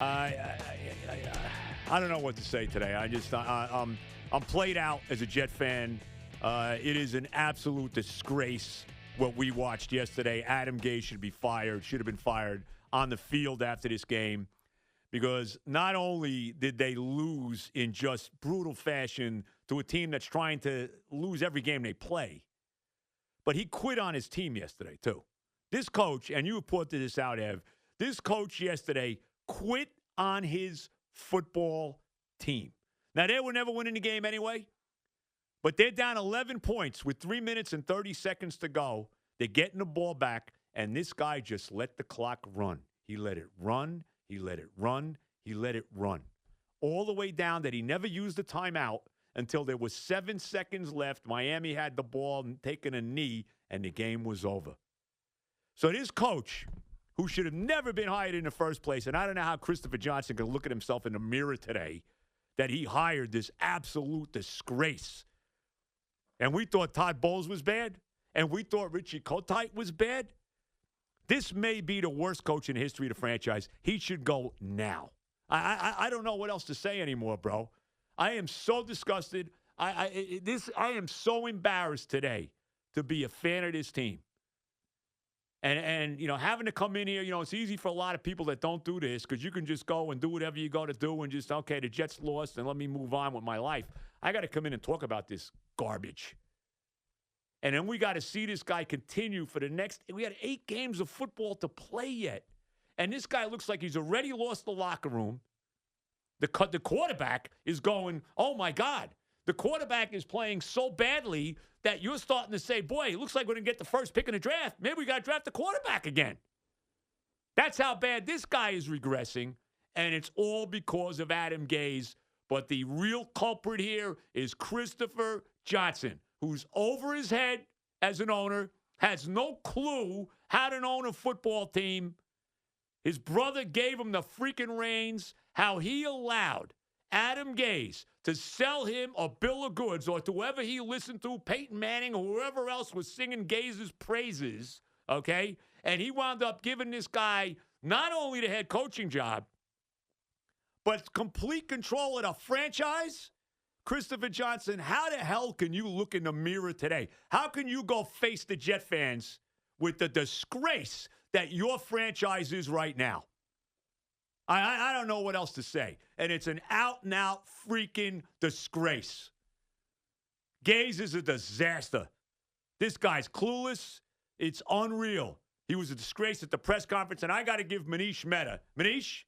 I don't know what to say today. I'm played out as a Jet fan. It is an absolute disgrace what we watched yesterday. Adam Gase should have been fired on the field after this game, because not only did they lose in just brutal fashion to a team that's trying to lose every game they play, but he quit on his team yesterday too. This coach, and you reported this out, Ev, this coach yesterday quit on his football team. Now, they were never winning the game anyway, but they're down 11 points with 3 minutes and 30 seconds to go. They're getting the ball back, and this guy just let the clock run. He let it run. He let it run. He let it run. All the way down that he never used a timeout until there was 7 seconds left. Miami had the ball and taken a knee, and the game was over. So this coach, who should have never been hired in the first place, and I don't know how Christopher Johnson can look at himself in the mirror today, that he hired this absolute disgrace. And we thought Todd Bowles was bad, and we thought Richie Kotite was bad. This may be the worst coach in the history of the franchise. He should go now. I don't know what else to say anymore, bro. I am so disgusted. I am so embarrassed today to be a fan of this team. And having to come in here, it's easy for a lot of people that don't do this, because you can just go and do whatever you got to do and just, okay, the Jets lost and let me move on with my life. I got to come in and talk about this garbage. And then we got to see this guy continue for the next – we had 8 games of football to play yet. And this guy looks like he's already lost the locker room. The quarterback is going, oh, my God. The quarterback is playing so badly that you're starting to say, boy, it looks like we're going to get the first pick in the draft. Maybe we got to draft the quarterback again. That's how bad this guy is regressing, and it's all because of Adam Gase. But the real culprit here is Christopher Johnson, who's over his head as an owner, has no clue how to own a football team. His brother gave him the freaking reins. How he allowed Adam Gase to sell him a bill of goods, or to whoever he listened to, Peyton Manning or whoever else was singing Gase's praises, okay? And he wound up giving this guy not only the head coaching job, but complete control of the franchise. Christopher Johnson, how the hell can you look in the mirror today? How can you go face the Jet fans with the disgrace that your franchise is right now? I don't know what else to say. And it's an out-and-out freaking disgrace. Gase is a disaster. This guy's clueless. It's unreal. He was a disgrace at the press conference, and I got to give Manish Mehta. Manish,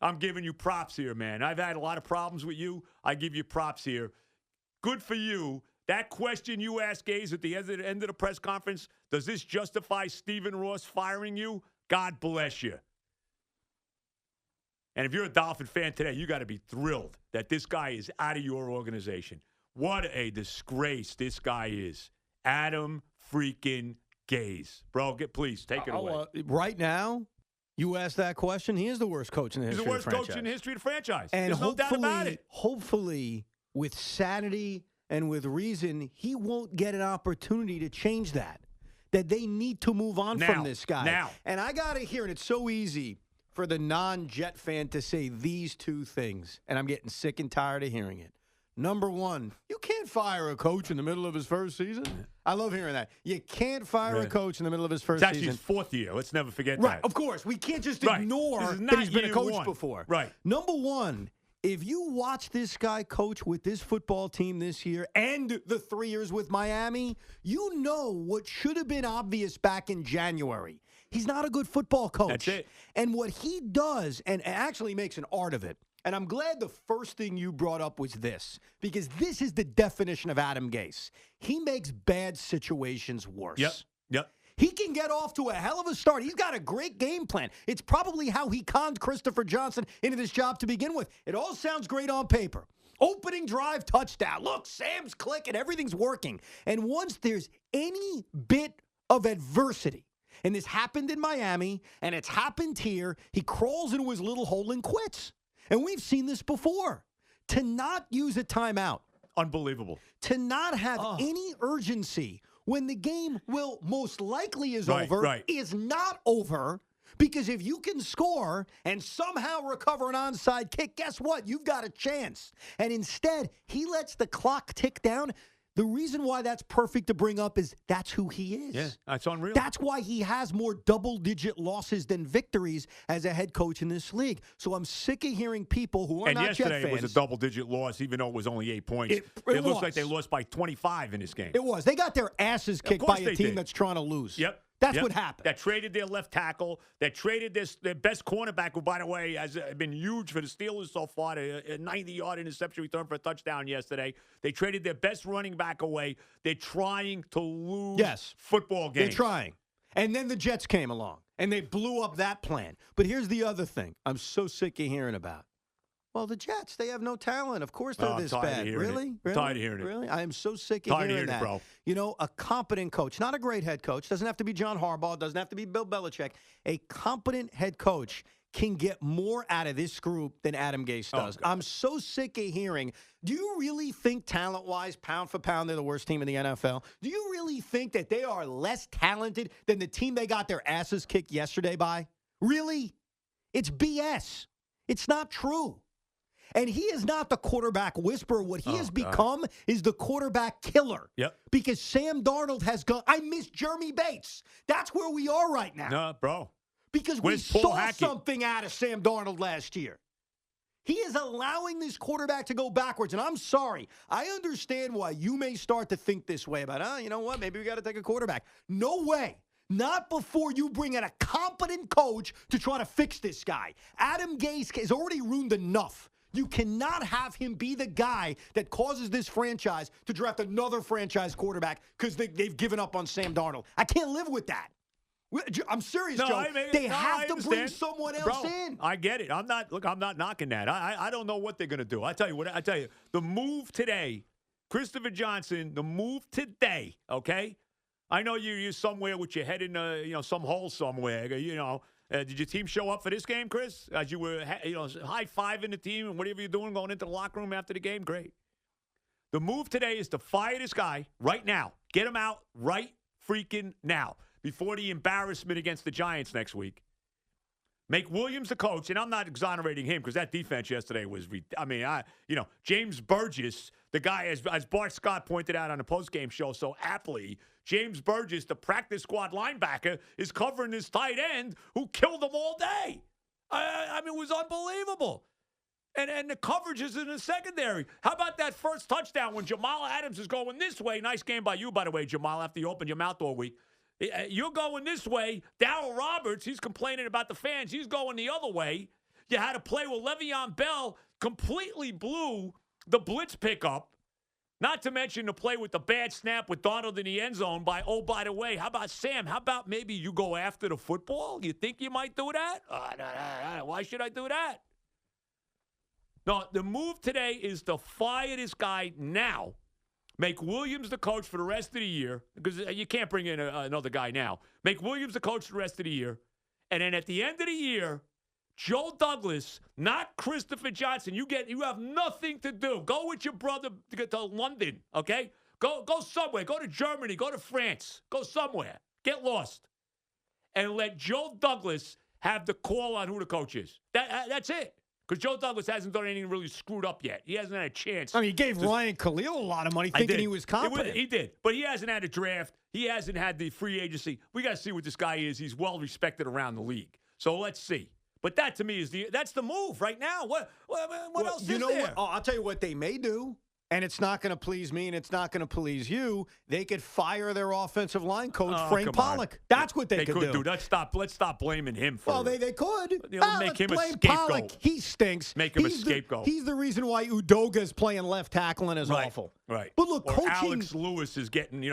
I'm giving you props here, man. I've had a lot of problems with you. I give you props here. Good for you. That question you asked Gase at the end of the press conference, does this justify Stephen Ross firing you? God bless you. And if you're a Dolphin fan today, you got to be thrilled that this guy is out of your organization. What a disgrace this guy is. Adam freaking Gase. Bro, please, take it away. Right now, you asked that question, he is the worst coach in the history of the franchise. He's the worst coach in the history of the franchise. And there's no doubt about it. Hopefully, with sanity and with reason, he won't get an opportunity to change that. That they need to move on from this guy. Now. And I got to hear, and it's so easy for the non-Jet fan to say these two things, and I'm getting sick and tired of hearing it. Number one, you can't fire a coach in the middle of his first season. I love hearing that. You can't fire a coach in the middle of his first season. It's actually his 4th year. Let's never forget that. Right, of course. We can't just ignore that he's been a coach before. Right. Number one, if you watch this guy coach with this football team this year and the 3 years with Miami, you know what should have been obvious back in January. He's not a good football coach. That's it. And what he does, and actually makes an art of it, and I'm glad the first thing you brought up was this, because this is the definition of Adam Gase. He makes bad situations worse. Yep. He can get off to a hell of a start. He's got a great game plan. It's probably how he conned Christopher Johnson into this job to begin with. It all sounds great on paper. Opening drive, touchdown. Look, Sam's clicking. Everything's working. And once there's any bit of adversity, and this happened in Miami, and it's happened here, he crawls into his little hole and quits. And we've seen this before. To not use a timeout. Unbelievable. To not have any urgency when the game will most likely is over, is not over, Because if you can score and somehow recover an onside kick, guess what? You've got a chance. And instead, he lets the clock tick down. The reason why that's perfect to bring up is that's who he is. Yeah, that's unreal. That's why he has more double-digit losses than victories as a head coach in this league. So I'm sick of hearing people who are not Jet fans. And yesterday it was a double-digit loss, even though it was only 8 points. It looks like they lost by 25 in this game. It was. They got their asses kicked by a team that's trying to lose. Yep. That's what happened. That traded their left tackle. That traded their best cornerback, who, by the way, has been huge for the Steelers so far. A 90-yard interception return for a touchdown yesterday. They traded their best running back away. They're trying to lose football games. They're trying. And then the Jets came along, and they blew up that plan. But here's the other thing I'm so sick of hearing about. Well, the Jets, they have no talent. Of course they're this bad. Really? I'm tired of hearing it. Really? I am so sick of hearing that. Bro. You know, a competent coach, not a great head coach, doesn't have to be John Harbaugh, doesn't have to be Bill Belichick. A competent head coach can get more out of this group than Adam Gase does. I'm so sick of hearing, do you really think talent-wise, pound for pound, they're the worst team in the NFL? Do you really think that they are less talented than the team they got their asses kicked yesterday by? Really? It's BS. It's not true. And he is not the quarterback whisperer. What he has become is the quarterback killer. Yep. Because Sam Darnold has gone. I miss Jeremy Bates. That's where we are right now. No, bro. Because we saw something out of Sam Darnold last year. He is allowing this quarterback to go backwards. And I'm sorry. I understand why you may start to think this way about, you know what? Maybe we got to take a quarterback. No way. Not before you bring in a competent coach to try to fix this guy. Adam Gase has already ruined enough. You cannot have him be the guy that causes this franchise to draft another franchise quarterback because they've given up on Sam Darnold. I can't live with that. I'm serious, Joe. They have to bring someone else in. I get it. I'm not knocking that. I don't know what they're going to do. I tell you, the move today, Christopher Johnson, the move today, okay? I know you're somewhere with your head in some hole somewhere, did your team show up for this game, Chris? As you were, high-fiving the team and whatever you're doing, going into the locker room after the game? Great. The move today is to fire this guy right now. Get him out right freaking now before the embarrassment against the Giants next week. Make Williams the coach, and I'm not exonerating him because that defense yesterday was, James Burgess, the guy, as Bart Scott pointed out on the postgame show so aptly, James Burgess, the practice squad linebacker, is covering this tight end who killed him all day. It was unbelievable. And the coverage is in the secondary. How about that first touchdown when Jamal Adams is going this way? Nice game by you, by the way, Jamal, after you opened your mouth all week. You're going this way. Darryl Roberts, he's complaining about the fans. He's going the other way. You had to play with Le'Veon Bell, completely blew the blitz pickup. Not to mention the play with the bad snap with Donald in the end zone by the way, how about Sam? How about maybe you go after the football? You think you might do that? No. Why should I do that? No, the move today is to fire this guy now. Make Williams the coach for the rest of the year, because you can't bring in another guy now. Make Williams the coach for the rest of the year. And then at the end of the year, Joe Douglas, not Christopher Johnson. You have nothing to do. Go with your brother to get to London, okay? Go somewhere. Go to Germany. Go to France. Go somewhere. Get lost. And let Joe Douglas have the call on who the coach is. That's it. Because Joe Douglas hasn't done anything really screwed up yet. He hasn't had a chance. He gave Ryan Khalil a lot of money thinking he was competent. He did. But he hasn't had a draft. He hasn't had the free agency. We got to see what this guy is. He's well respected around the league. So let's see. But that, to me, that's the move right now. What else is there? What? Oh, I'll tell you what they may do, and it's not going to please me and it's not going to please you. They could fire their offensive line coach, Frank Pollock. That's what they could do. Let's stop blaming him for it. Well, they could. Make him a scapegoat. Pollock. He stinks. Make him a scapegoat. He's the reason why Udoga's playing left tackle and is awful. Right. But look, coaching. Alex Lewis is getting,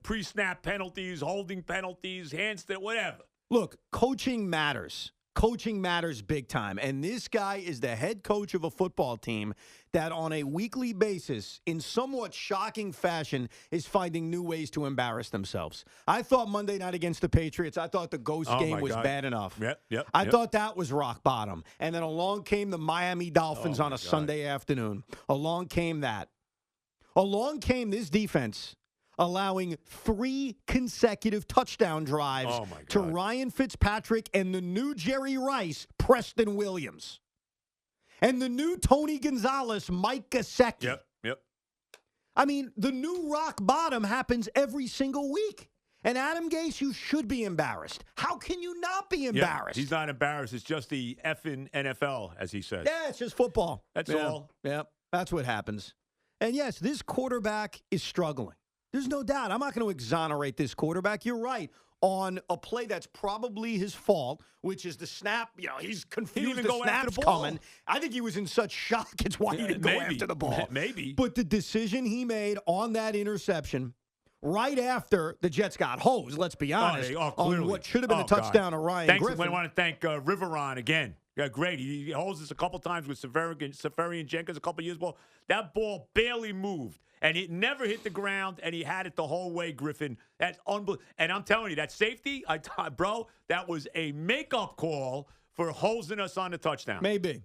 pre-snap penalties, holding penalties, handstand, whatever. Look, coaching matters. Coaching matters big time. And this guy is the head coach of a football team that on a weekly basis, in somewhat shocking fashion, is finding new ways to embarrass themselves. I thought Monday night against the Patriots, I thought the ghost game was bad enough. Yep. I thought that was rock bottom. And then along came the Miami Dolphins on a Sunday afternoon. Along came that. Along came this defense allowing 3 consecutive touchdown drives to Ryan Fitzpatrick and the new Jerry Rice, Preston Williams. And the new Tony Gonzalez, Mike Gesicki. Yep. I mean, the new rock bottom happens every single week. And Adam Gase, you should be embarrassed. How can you not be embarrassed? He's not embarrassed. It's just the effing NFL, as he says. Yeah, it's just football. That's all. Yeah, that's what happens. And yes, this quarterback is struggling. There's no doubt. I'm not going to exonerate this quarterback. You're right. On a play that's probably his fault, which is the snap. He's confused. The snap's coming. I think he was in such shock. It's why he didn't go after the ball. Maybe. But the decision he made on that interception, right after the Jets got hosed, let's be honest, on what should have been a touchdown of Ryan Griffin. I want to thank Riveron again. Yeah, great. He holds us a couple times with Safarian Jenkins a couple years ago. That ball barely moved, and it never hit the ground, and he had it the whole way, Griffin. That's unbelievable. And I'm telling you, that safety, bro, that was a make-up call for hosing us on the touchdown. Maybe.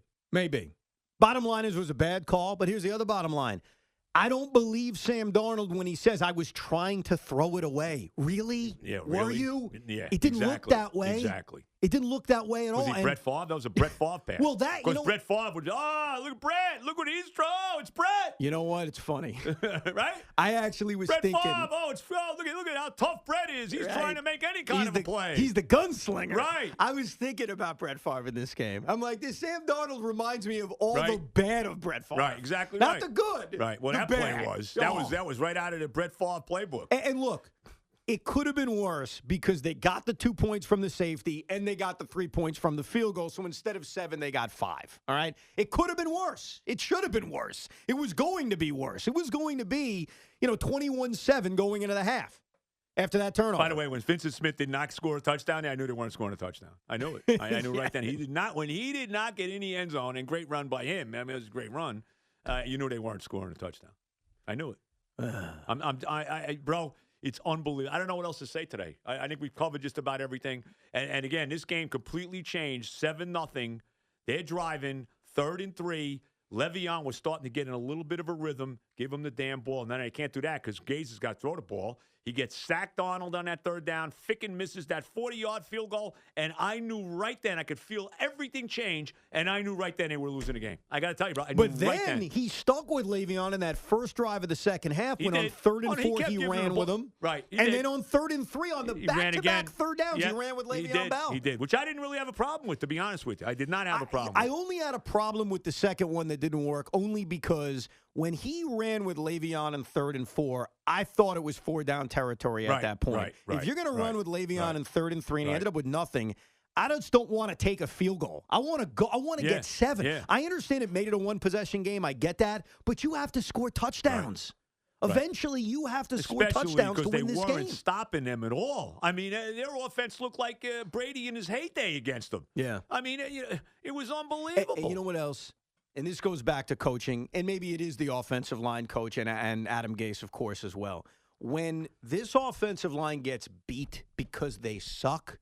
Bottom line is it was a bad call, but here's the other bottom line. I don't believe Sam Darnold when he says, I was trying to throw it away. Really? Yeah, really? Were you? Yeah, it didn't look that way. Exactly. It didn't look that way at all. Was he Brett Favre? That was a Brett Favre pass. Well, because Brett Favre would, look at Brett. Look what he's throwing. It's Brett. You know what? It's funny. Right? I actually was Brett thinking. Favre. Look at how tough Brett is. He's trying to make any kind of a play. He's the gunslinger. Right. I was thinking about Brett Favre in this game. I'm like, this Sam Darnold reminds me of all the bad of Brett Favre. Right, exactly. Not the good. Right. Well, that play was. That was right out of the Brett Favre playbook. And look, it could have been worse because they got the 2 points from the safety and they got the 3 points from the field goal. So instead of 7, they got 5. All right? It could have been worse. It should have been worse. It was going to be worse. It was going to be, 21-7 going into the half after that turnover. By the way, when Vincent Smith did not score a touchdown, I knew they weren't scoring a touchdown. I knew it. I knew right then. When he did not get in the end zone, and great run by him. I mean, it was a great run. You knew they weren't scoring a touchdown. I knew it. Bro, it's unbelievable. I don't know what else to say today. I think we've covered just about everything. And again, this game completely changed. 7-0. They're driving 3rd and 3. Le'Veon was starting to get in a little bit of a rhythm. Give him the damn ball. And then I can't do that because Gase has got to throw the ball. He gets sacked Arnold on that 3rd down. Ficken misses that 40-yard field goal. And I knew right then, I could feel everything change. And I knew right then they were losing the game. I got to tell you, bro. But then he stuck with Le'Veon in that first drive of the second half. When on 3rd and 4, he ran with him. Right. And then on 3rd and 3, on the back-to-back 3rd downs, he ran with Le'Veon Bell. He did, which I didn't really have a problem with, to be honest with you. I did not have a problem with. I only had a problem with the second one that didn't work, only because when he ran with Le'Veon in 3rd and 4, I thought it was 4-down territory at that point. If you're going to run with Le'Veon in 3rd and 3 and he ended up with nothing, I just don't want to take a field goal. I want to go. I want to get 7. Yeah. I understand it made it a one-possession game. I get that. But you have to score touchdowns. Eventually, you have to score touchdowns to win this game. Because they weren't stopping them at all. I mean, their offense looked like Brady in his heyday against them. Yeah. I mean, it was unbelievable. And you know what else? And this goes back to coaching, and maybe it is the offensive line coach and Adam Gase, of course, as well. When this offensive line gets beat because they suck,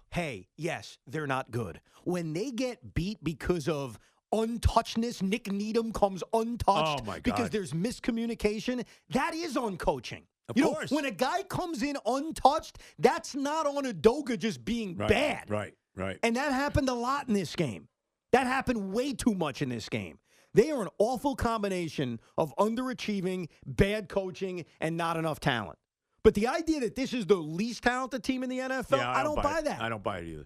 hey, yes, they're not good. When they get beat because of untouchedness, Nick Needham comes untouched because there's miscommunication, that is on coaching. Of course. When a guy comes in untouched, that's not on Udoka just being bad. Right. And that happened a lot in this game. That happened way too much in this game. They are an awful combination of underachieving, bad coaching, and not enough talent. But the idea that this is the least talented team in the NFL, I don't buy that. I don't buy it either.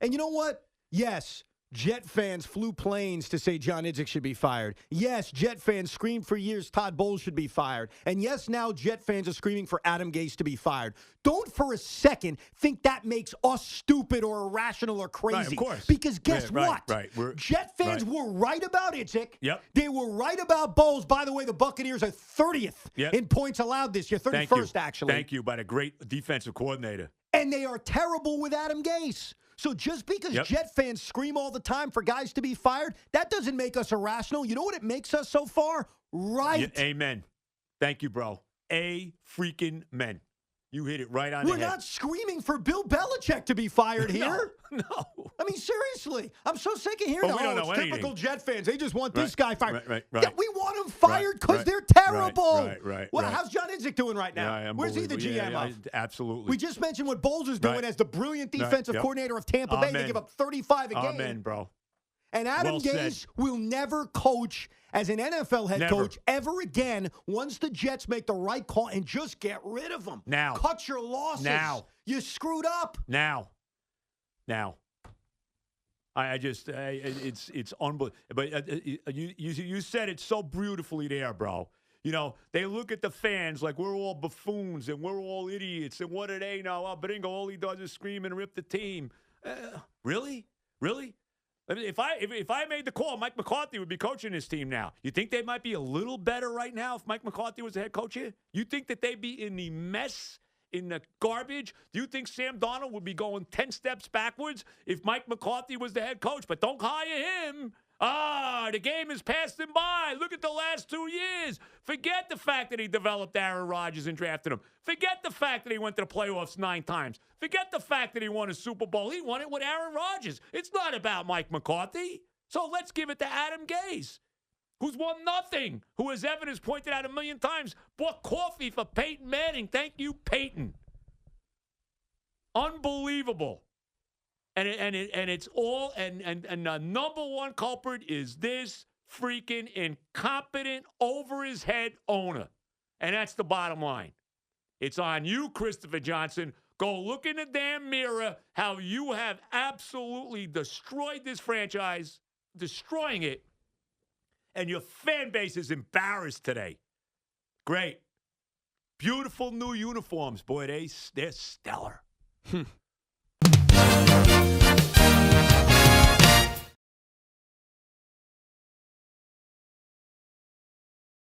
And you know what? Yes, Jet fans flew planes to say John Idzik should be fired. Yes, Jet fans screamed for years Todd Bowles should be fired. And yes, now Jet fans are screaming for Adam Gase to be fired. Don't for a second think that makes us stupid or irrational or crazy. Right, of course. Because guess what? Jet fans were right about Idzik. Yep. They were right about Bowles. By the way, the Buccaneers are 30th in points allowed this year. 31st, actually. Thank you, by the great defensive coordinator. And they are terrible with Adam Gase. So just because Jet fans scream all the time for guys to be fired, that doesn't make us irrational. You know what it makes us so far? Right. Yeah, amen. Thank you, bro. A freaking men. You hit it right on the We're head. not screaming for Bill Belichick to be fired here. No. I mean, seriously. I'm so sick of hearing we don't know it's anything. typical Jet fans. They just want this guy fired. Right. Yeah, we want them fired because they're terrible. Right. Well, how's John Idzik doing right now? Yeah, Where's he the GM of? Absolutely. We just mentioned what Bowles is doing as the brilliant defensive coordinator of Tampa Bay. They give up 35 a game. Amen, bro. And Adam Gase will never coach as an NFL head coach ever again once the Jets make the right call and just get rid of him. Now. Cut your losses. Now. You screwed up. Now. It's unbelievable. But you said it so beautifully there, bro. You know, they look at the fans like we're all buffoons and we're all idiots. And what do they know? Oh, Benigno, all he does is scream and rip the team. Really? I mean, if I made the call, Mike McCarthy would be coaching this team now. You think they might be a little better right now if Mike McCarthy was the head coach here? You think that they'd be in the mess, in the garbage? Do you think Sam Darnold would be going 10 steps backwards if Mike McCarthy was the head coach? But don't hire him. The game has passed him by. Look at the last 2 years. Forget the fact that he developed Aaron Rodgers and drafted him. Forget the fact that he went to the playoffs 9 times. Forget the fact that he won a Super Bowl. He won it with Aaron Rodgers. It's not about Mike McCarthy. So let's give it to Adam Gase, who's won nothing, who, as Evan has pointed out a million times, bought coffee for Peyton Manning. Thank you, Peyton. Unbelievable. And it's all and the number one culprit is this freaking incompetent, over his head owner. And that's the bottom line. It's on you, Christopher Johnson. Go look in the damn mirror how you have absolutely destroyed this franchise, destroying it, and your fan base is embarrassed today. Great. Beautiful new uniforms. Boy, they're stellar.